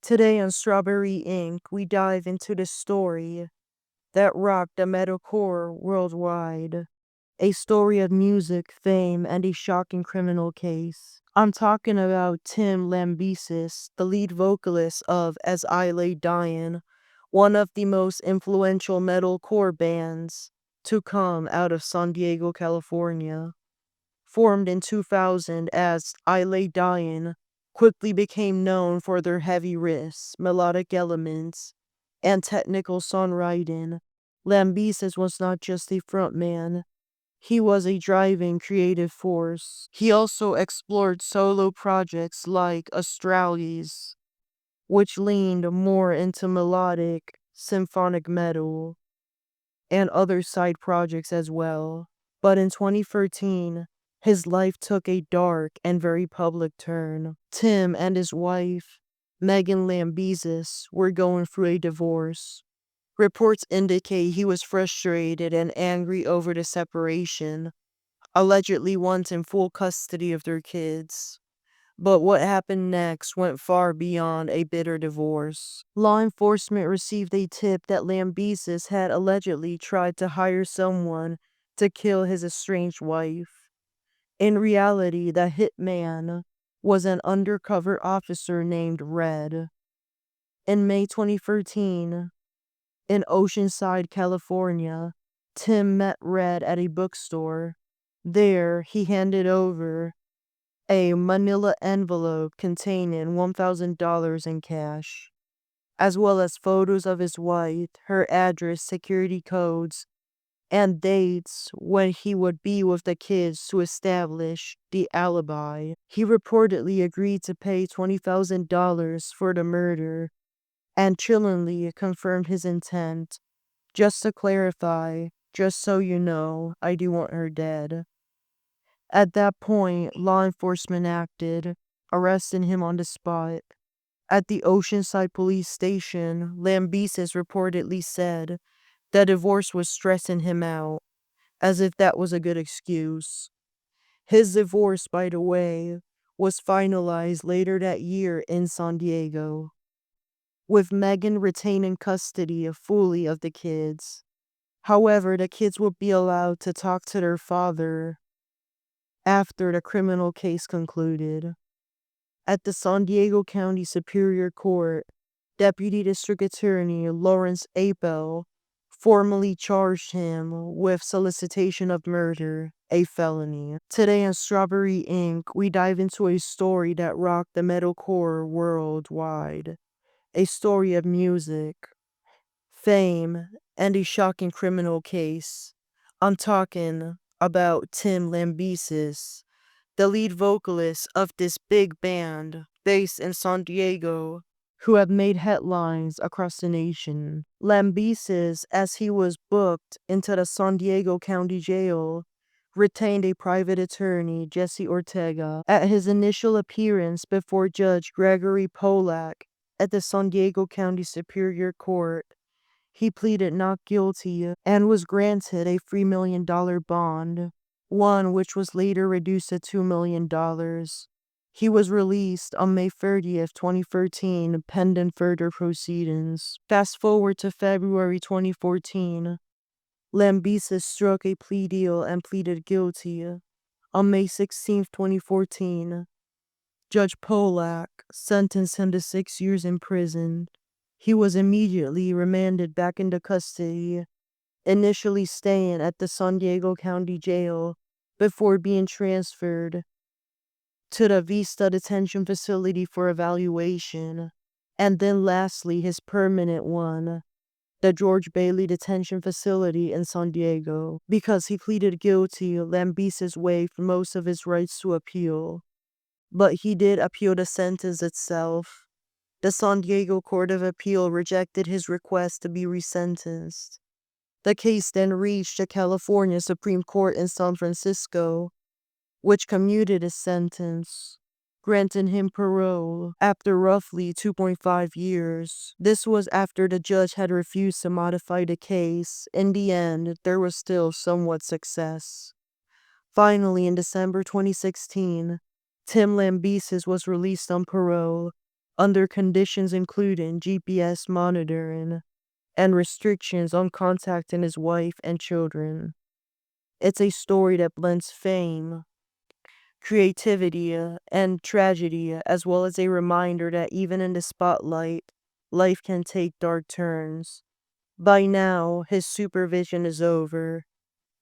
Today on Strawberry Ink., we dive into the story that rocked the metalcore worldwide. A story of music, fame, and a shocking criminal case. I'm talking about Tim Lambesis, the lead vocalist of As I Lay Dying, one of the most influential metalcore bands to come out of San Diego, California. Formed in 2000 as I Lay Dying, quickly became known for their heavy riffs, melodic elements, and technical songwriting. Lambesis was not just a frontman, he was a driving creative force. He also explored solo projects like Astralis, which leaned more into melodic, symphonic metal, and other side projects as well. But in 2013, his life took a dark and very public turn. Tim and his wife, Megan Lambesis, were going through a divorce. Reports indicate he was frustrated and angry over the separation, allegedly wanting full custody of their kids. But what happened next went far beyond a bitter divorce. Law enforcement received a tip that Lambesis had allegedly tried to hire someone to kill his estranged wife. In reality, the hitman was an undercover officer named Red. In May 2013, in Oceanside, California, Tim met Red at a bookstore. There, he handed over a manila envelope containing $1,000 in cash, as well as photos of his wife, her address, security codes, and dates when he would be with the kids to establish the alibi. He reportedly agreed to pay $20,000 for the murder and chillingly confirmed his intent. Just to clarify, just so you know, I do want her dead. At that point, law enforcement acted, arresting him on the spot. At the Oceanside police station, Lambesis reportedly said that divorce was stressing him out, as if that was a good excuse. His divorce, by the way, was finalized later that year in San Diego, with Megan retaining custody fully of the kids. However, the kids would be allowed to talk to their father after the criminal case concluded. At the San Diego County Superior Court, Deputy District Attorney Lawrence Apel formally charged him with solicitation of murder, a felony. Today on Strawberry Ink., we dive into a story that rocked the metalcore worldwide. A story of music, fame, and a shocking criminal case. I'm talking about Tim Lambesis, the lead vocalist of this big band based in San Diego, who have made headlines across the nation. Lambesis, as he was booked into the San Diego County Jail, retained a private attorney, Jesse Ortega. At his initial appearance before Judge Gregory Polak at the San Diego County Superior Court, he pleaded not guilty and was granted a $3 million bond, one which was later reduced to $2 million. He was released on May 30th, 2013, pending further proceedings. Fast forward to February 2014. Lambesis struck a plea deal and pleaded guilty. On May 16th, 2014, Judge Polak sentenced him to 6 years in prison. He was immediately remanded back into custody, initially staying at the San Diego County Jail before being transferred to the Vista Detention Facility for evaluation, and then lastly his permanent one, the George Bailey Detention Facility in San Diego. Because he pleaded guilty, Lambesis waived most of his rights to appeal, but he did appeal the sentence itself. The San Diego Court of Appeal rejected his request to be resentenced. The case then reached the California Supreme Court in San Francisco, which commuted his sentence, granting him parole after roughly 2.5 years. This was after the judge had refused to modify the case. In the end, there was still somewhat success. Finally, in December 2016, Tim Lambesis was released on parole under conditions including GPS monitoring and restrictions on contacting his wife and children. It's a story that blends fame, creativity, and tragedy, as well as a reminder that even in the spotlight, life can take dark turns. By now, his supervision is over.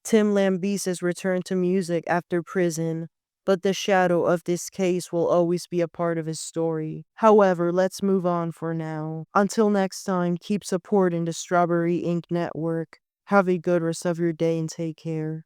Tim Lambesis returned to music after prison, but the shadow of this case will always be a part of his story. However, let's move on for now. Until next time, keep supporting the Strawberry Ink Network. Have a good rest of your day and take care.